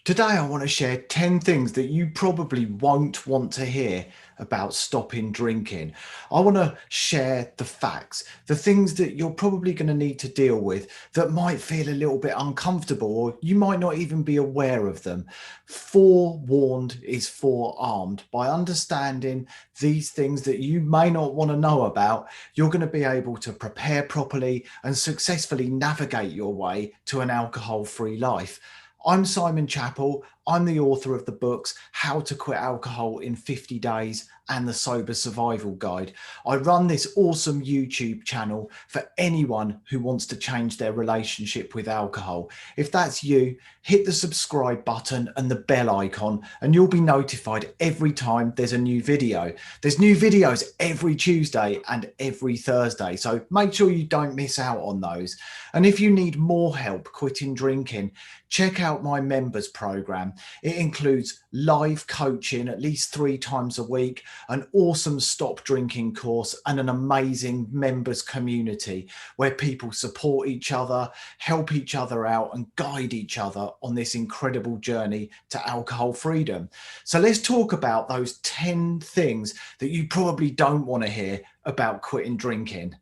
Today, I want to share 10 things that you probably won't want to hear about stopping drinking. I want to share the facts, the things that you're probably going to need to deal with that might feel a little bit uncomfortable, or you might not even be aware of them. Forewarned is forearmed. By understanding these things that you may not want to know about, you're going to be able to prepare properly and successfully navigate your way to an alcohol-free life. I'm Simon Chapple. I'm the author of the books How to Quit Alcohol in 50 Days and The Sober Survival Guide. I run this awesome YouTube channel for anyone who wants to change their relationship with alcohol. If that's you, hit the subscribe button and the bell icon and you'll be notified every time there's a new video. There's new videos every Tuesday and every Thursday, so make sure you don't miss out on those. And if you need more help quitting drinking, check out my members program. It includes live coaching at least 3 times a week, an awesome stop drinking course, and an amazing members community where people support each other, help each other out, and guide each other on this incredible journey to alcohol freedom. So let's talk about those 10 things that you probably don't want to hear about quitting drinking.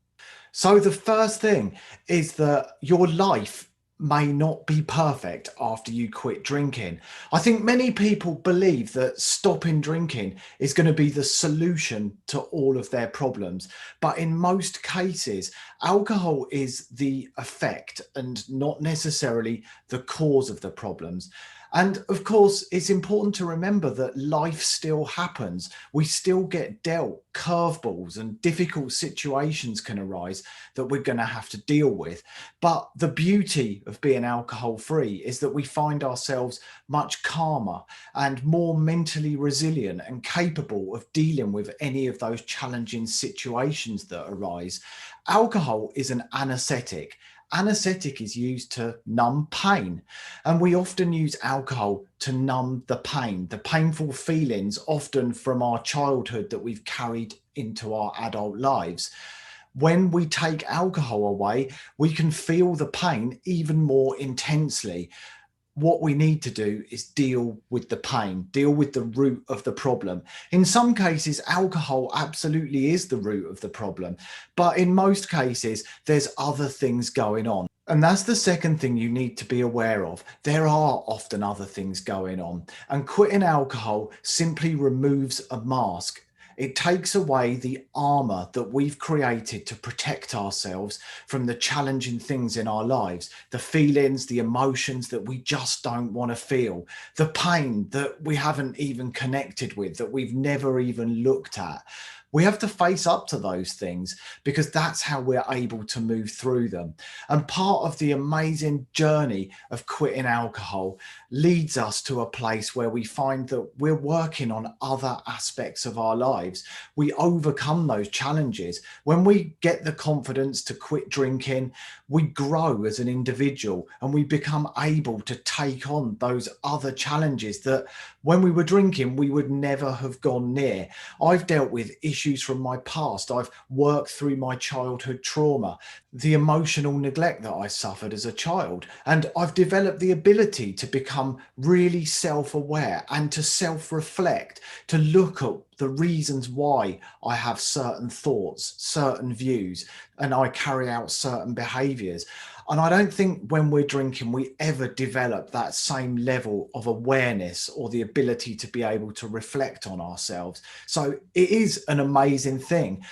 So the first thing is that your life may not be perfect after you quit drinking. I think many people believe that stopping drinking is going to be the solution to all of their problems. But in most cases, alcohol is the effect and not necessarily the cause of the problems. And of course, it's important to remember that life still happens. We still get dealt curveballs and difficult situations can arise that we're going to have to deal with. But the beauty of being alcohol free is that we find ourselves much calmer and more mentally resilient and capable of dealing with any of those challenging situations that arise. Alcohol is an anesthetic. Anesthetic is used to numb pain, and we often use alcohol to numb the pain, the painful feelings often from our childhood that we've carried into our adult lives. When we take alcohol away, we can feel the pain even more intensely. What we need to do is deal with the pain, deal with the root of the problem. In some cases, alcohol absolutely is the root of the problem, but in most cases, there's other things going on. And that's the second thing you need to be aware of. There are often other things going on, and quitting alcohol simply removes a mask. It takes away the armor that we've created to protect ourselves from the challenging things in our lives, the feelings, the emotions that we just don't want to feel, the pain that we haven't even connected with, that we've never even looked at. We have to face up to those things because that's how we're able to move through them. And part of the amazing journey of quitting alcohol leads us to a place where we find that we're working on other aspects of our lives. We overcome those challenges. When we get the confidence to quit drinking, we grow as an individual and we become able to take on those other challenges that when we were drinking, we would never have gone near. I've dealt with issues from my past. I've worked through my childhood trauma, the emotional neglect that I suffered as a child, and I've developed the ability to become really self-aware and to self-reflect, to look at the reasons why I have certain thoughts, certain views, and I carry out certain behaviors. And I don't think when we're drinking, we ever develop that same level of awareness or the ability to be able to reflect on ourselves. So it is an amazing thing.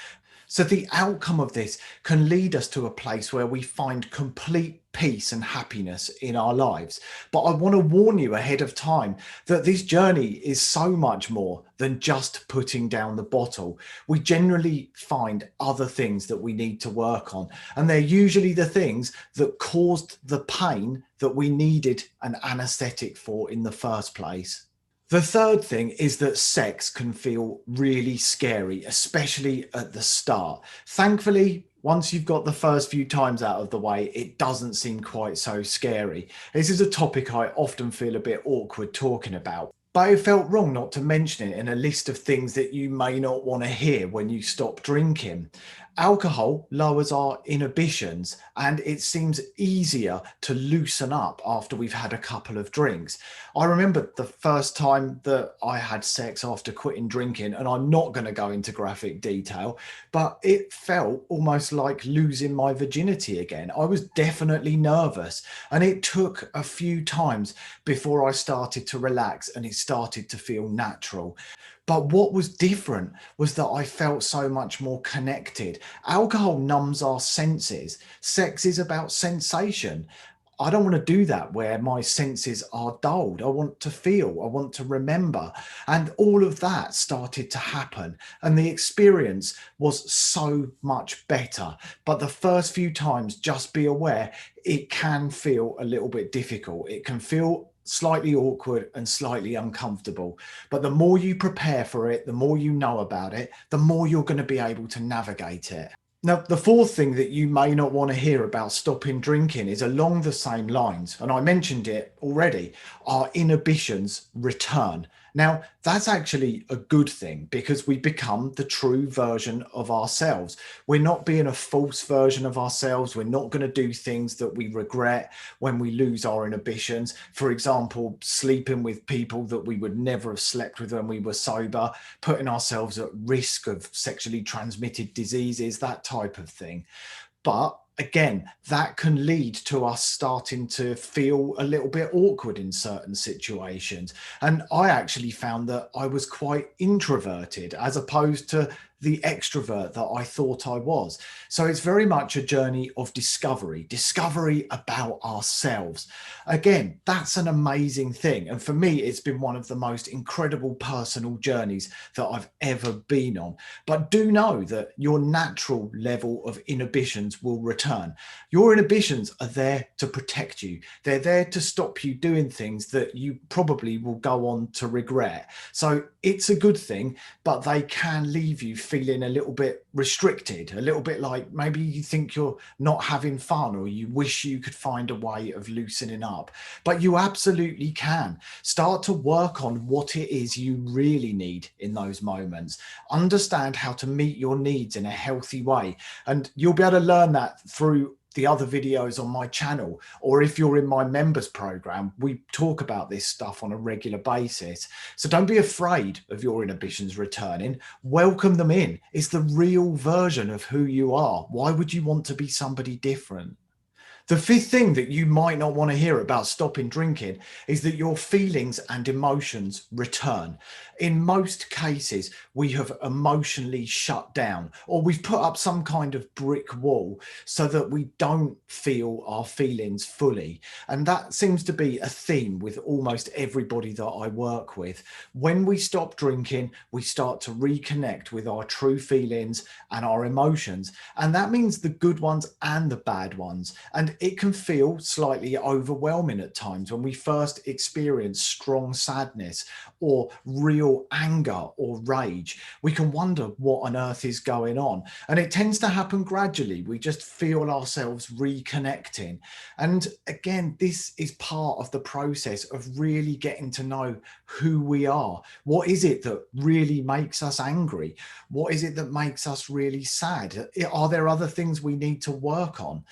So the outcome of this can lead us to a place where we find complete peace and happiness in our lives. But I want to warn you ahead of time that this journey is so much more than just putting down the bottle. We generally find other things that we need to work on, and they're usually the things that caused the pain that we needed an anesthetic for in the first place. The third thing is that sex can feel really scary, especially at the start. Thankfully, once you've got the first few times out of the way, it doesn't seem quite so scary. This is a topic I often feel a bit awkward talking about, but it felt wrong not to mention it in a list of things that you may not want to hear when you stop drinking. Alcohol lowers our inhibitions and it seems easier to loosen up after we've had a couple of drinks. I remember the first time that I had sex after quitting drinking, and I'm not going to go into graphic detail, but it felt almost like losing my virginity again. I was definitely nervous, and it took a few times before I started to relax and it started to feel natural. But what was different was that I felt so much more connected. Alcohol numbs our senses. Sex is about sensation. I don't want to do that where my senses are dulled. I want to feel, I want to remember. And all of that started to happen. And the experience was so much better. But the first few times, just be aware, it can feel a little bit difficult. It can feel slightly awkward and slightly uncomfortable. But the more you prepare for it, the more you know about it, the more you're going to be able to navigate it. Now, the fourth thing that you may not want to hear about stopping drinking is along the same lines, and I mentioned it already, our inhibitions return. Now, that's actually a good thing because we become the true version of ourselves. We're not being a false version of ourselves. We're not going to do things that we regret when we lose our inhibitions. For example, sleeping with people that we would never have slept with when we were sober, putting ourselves at risk of sexually transmitted diseases, that type of thing. But again, that can lead to us starting to feel a little bit awkward in certain situations. And I actually found that I was quite introverted as opposed to the extrovert that I thought I was. So it's very much a journey of discovery about ourselves. Again, that's an amazing thing. And for me, it's been one of the most incredible personal journeys that I've ever been on. But do know that your natural level of inhibitions will return. Your inhibitions are there to protect you. They're there to stop you doing things that you probably will go on to regret. So it's a good thing, but they can leave you feeling a little bit restricted, a little bit like maybe you think you're not having fun or you wish you could find a way of loosening up. But you absolutely can. Start to work on what it is you really need in those moments. Understand how to meet your needs in a healthy way. And you'll be able to learn that through the other videos on my channel, or if you're in my members program, we talk about this stuff on a regular basis. So don't be afraid of your inhibitions returning. Welcome them in. It's the real version of who you are. Why would you want to be somebody different? The fifth thing that you might not want to hear about stopping drinking is that your feelings and emotions return. In most cases, we have emotionally shut down, or we've put up some kind of brick wall so that we don't feel our feelings fully. And that seems to be a theme with almost everybody that I work with. When we stop drinking, we start to reconnect with our true feelings and our emotions. And that means the good ones and the bad ones. And it can feel slightly overwhelming at times when we first experience strong sadness or real anger or rage. We can wonder what on earth is going on. And it tends to happen gradually. We just feel ourselves reconnecting. And again, this is part of the process of really getting to know who we are. What is it that really makes us angry? What is it that makes us really sad? Are there other things we need to work on?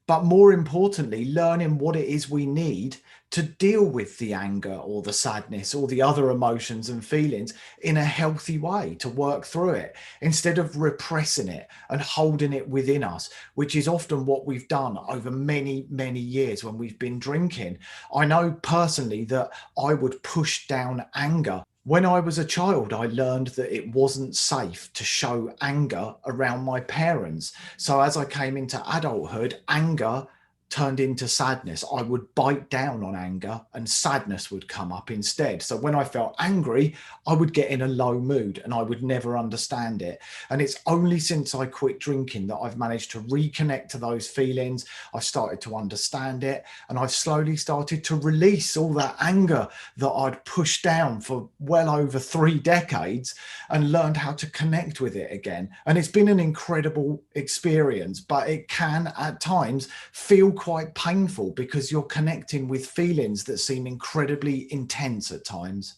But more importantly, learning what it is we need to deal with the anger or the sadness or the other emotions and feelings in a healthy way, to work through it instead of repressing it and holding it within us, which is often what we've done over many, many years when we've been drinking. I know personally that I would push down anger. When I was a child, I learned that it wasn't safe to show anger around my parents. So as I came into adulthood, anger turned into sadness. I would bite down on anger and sadness would come up instead. So when I felt angry, I would get in a low mood and I would never understand it. And it's only since I quit drinking that I've managed to reconnect to those feelings. I've started to understand it, and I've slowly started to release all that anger that I'd pushed down for well over 3 decades and learned how to connect with it again. And it's been an incredible experience, but it can at times feel quite painful because you're connecting with feelings that seem incredibly intense at times.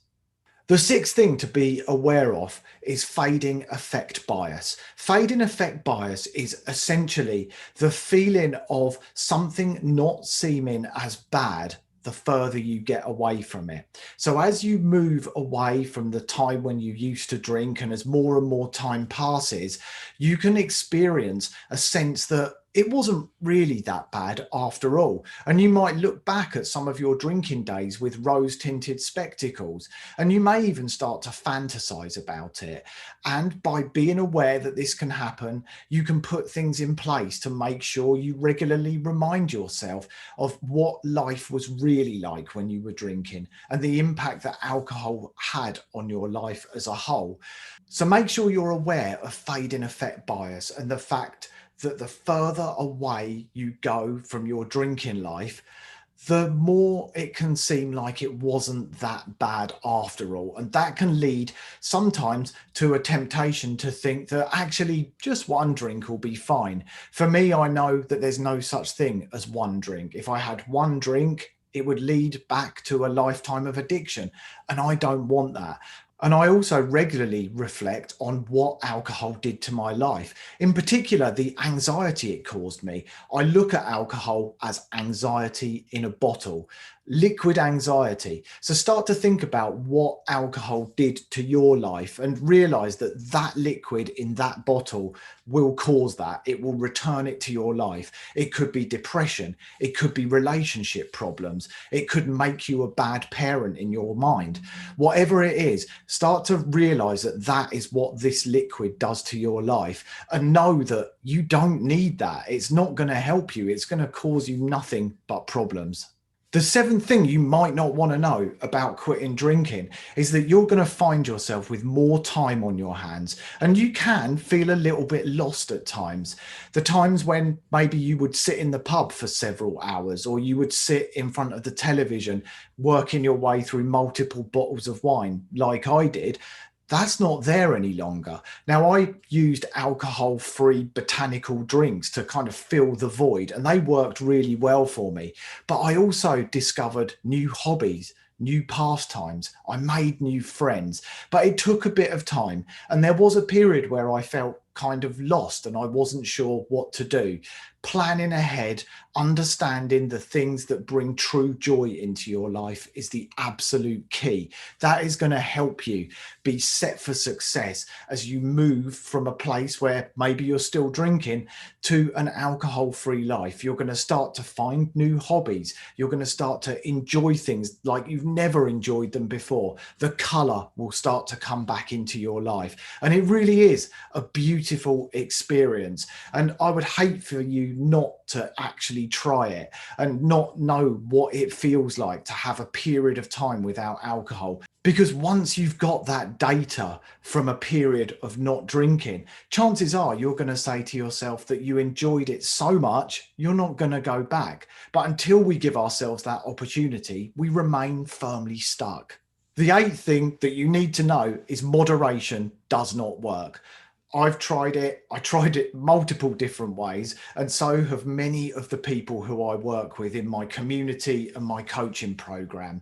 The sixth thing to be aware of is fading effect bias. Fading effect bias is essentially the feeling of something not seeming as bad the further you get away from it. So as you move away from the time when you used to drink, and as more and more time passes, you can experience a sense that it wasn't really that bad after all. And you might look back at some of your drinking days with rose-tinted spectacles, and you may even start to fantasize about it. And by being aware that this can happen, you can put things in place to make sure you regularly remind yourself of what life was really like when you were drinking and the impact that alcohol had on your life as a whole. So make sure you're aware of fading effect bias and the fact that the further away you go from your drinking life, the more it can seem like it wasn't that bad after all. And that can lead sometimes to a temptation to think that actually just one drink will be fine. For me, I know that there's no such thing as one drink. If I had one drink, it would lead back to a lifetime of addiction. And I don't want that. And I also regularly reflect on what alcohol did to my life, in particular, the anxiety it caused me. I look at alcohol as anxiety in a bottle, liquid anxiety. So start to think about what alcohol did to your life and realize that that liquid in that bottle will cause that. It will return it to your life. It could be depression. It could be relationship problems. It could make you a bad parent in your mind. Whatever it is, start to realize that that is what this liquid does to your life, and know that you don't need that. It's not going to help you. It's going to cause you nothing but problems. The seventh thing you might not want to know about quitting drinking is that you're going to find yourself with more time on your hands, and you can feel a little bit lost at times. The times when maybe you would sit in the pub for several hours, or you would sit in front of the television working your way through multiple bottles of wine like I did. That's not there any longer. Now, I used alcohol-free botanical drinks to kind of fill the void, and they worked really well for me. But I also discovered new hobbies, new pastimes. I made new friends, but it took a bit of time. And there was a period where I felt kind of lost and I wasn't sure what to do. Planning ahead, understanding the things that bring true joy into your life is the absolute key. That is going to help you be set for success as you move from a place where maybe you're still drinking to an alcohol-free life. You're going to start to find new hobbies. You're going to start to enjoy things like you've never enjoyed them before. The color will start to come back into your life. And it really is a beautiful experience. And I would hate for you not to actually try it and not know what it feels like to have a period of time without alcohol. Because once you've got that data from a period of not drinking, chances are you're going to say to yourself that you enjoyed it so much, you're not going to go back. But until we give ourselves that opportunity, we remain firmly stuck. The eighth thing that you need to know is moderation does not work. I've tried it. I tried it multiple different ways, and so have many of the people who I work with in my community and my coaching program.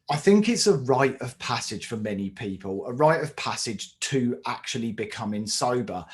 I think it's a rite of passage for many people, a rite of passage to actually becoming sober.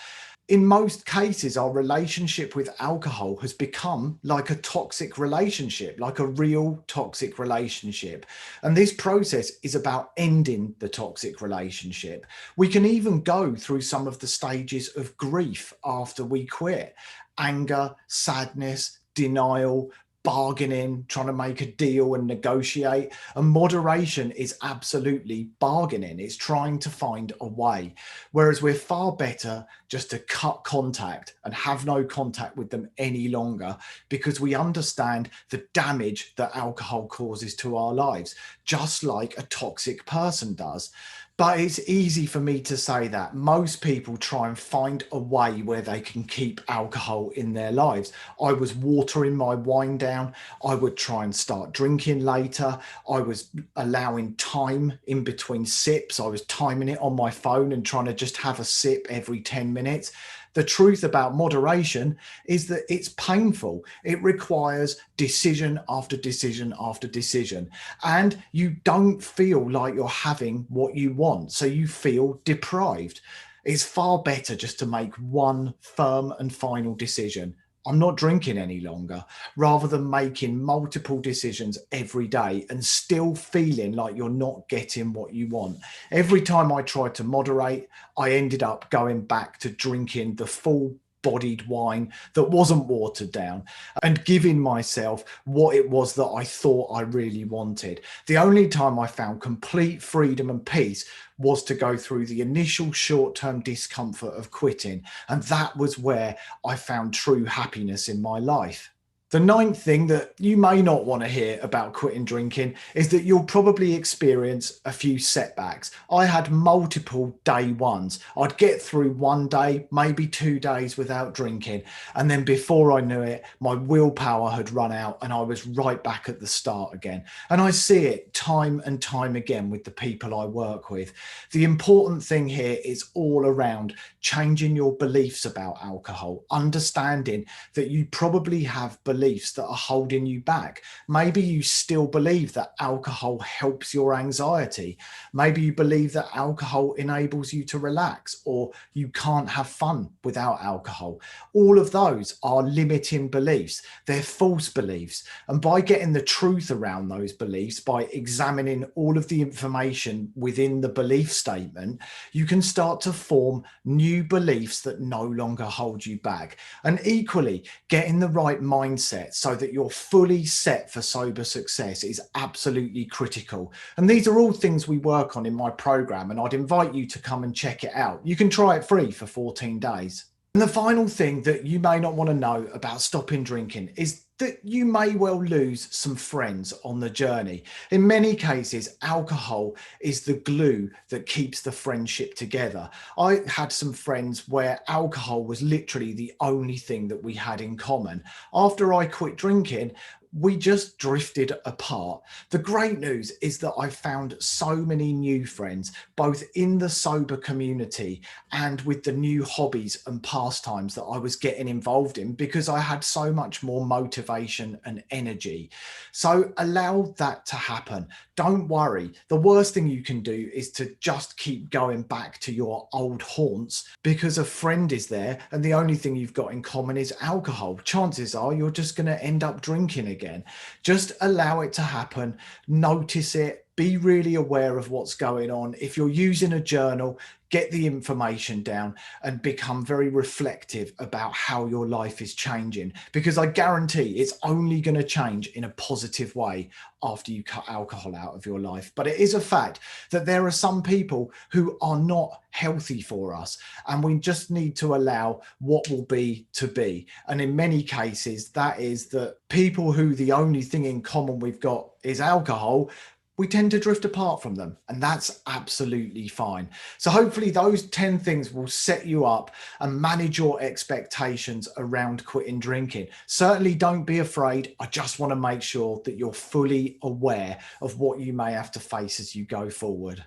In most cases, our relationship with alcohol has become like a toxic relationship, like a real toxic relationship. And this process is about ending the toxic relationship. We can even go through some of the stages of grief after we quit: anger, sadness, denial, bargaining, trying to make a deal and negotiate. And moderation is absolutely bargaining. It's trying to find a way. Whereas we're far better just to cut contact and have no contact with them any longer, because we understand the damage that alcohol causes to our lives, just like a toxic person does. But it's easy for me to say that. Most people try and find a way where they can keep alcohol in their lives. I was watering my wine down. I would try and start drinking later. I was allowing time in between sips. I was timing it on my phone and trying to just have a sip every 10 minutes. The truth about moderation is that it's painful. It requires decision after decision after decision, and you don't feel like you're having what you want, so you feel deprived. It's far better just to make one firm and final decision. I'm not drinking any longer, rather than making multiple decisions every day and still feeling like you're not getting what you want. Every time I tried to moderate, I ended up going back to drinking the full bodied wine that wasn't watered down and giving myself what it was that I thought I really wanted. The only time I found complete freedom and peace was to go through the initial short-term discomfort of quitting, and that was where I found true happiness in my life. The ninth thing that you may not want to hear about quitting drinking is that you'll probably experience a few setbacks. I had multiple day ones. I'd get through one day, maybe 2 days without drinking. And then before I knew it, my willpower had run out and I was right back at the start again. And I see it time and time again with the people I work with. The important thing here is all around changing your beliefs about alcohol, understanding that you probably have beliefs that are holding you back. Maybe you still believe that alcohol helps your anxiety. Maybe you believe that alcohol enables you to relax, or you can't have fun without alcohol. All of those are limiting beliefs. They're false beliefs. And by getting the truth around those beliefs, by examining all of the information within the belief statement, you can start to form new beliefs that no longer hold you back. And equally, getting the right mindset so that you're fully set for sober success is absolutely critical. And these are all things we work on in my program, and I'd invite you to come and check it out. You can try it free for 14 days. And the final thing that you may not want to know about stopping drinking is that you may well lose some friends on the journey. In many cases, alcohol is the glue that keeps the friendship together. I had some friends where alcohol was literally the only thing that we had in common. After I quit drinking, we just drifted apart. The great news is that I found so many new friends, both in the sober community and with the new hobbies and pastimes that I was getting involved in, because I had so much more motivation and energy. So allow that to happen. Don't worry. The worst thing you can do is to just keep going back to your old haunts because a friend is there and the only thing you've got in common is alcohol. Chances are you're just going to end up drinking again. Just allow it to happen. Notice it. Be really aware of what's going on. If you're using a journal, get the information down and become very reflective about how your life is changing, because I guarantee it's only going to change in a positive way after you cut alcohol out of your life. But it is a fact that there are some people who are not healthy for us, and we just need to allow what will be to be. And in many cases, that is that people who the only thing in common we've got is alcohol, we tend to drift apart from them, and that's absolutely fine. So hopefully those 10 things will set you up and manage your expectations around quitting drinking. Certainly don't be afraid. I just want to make sure that you're fully aware of what you may have to face as you go forward.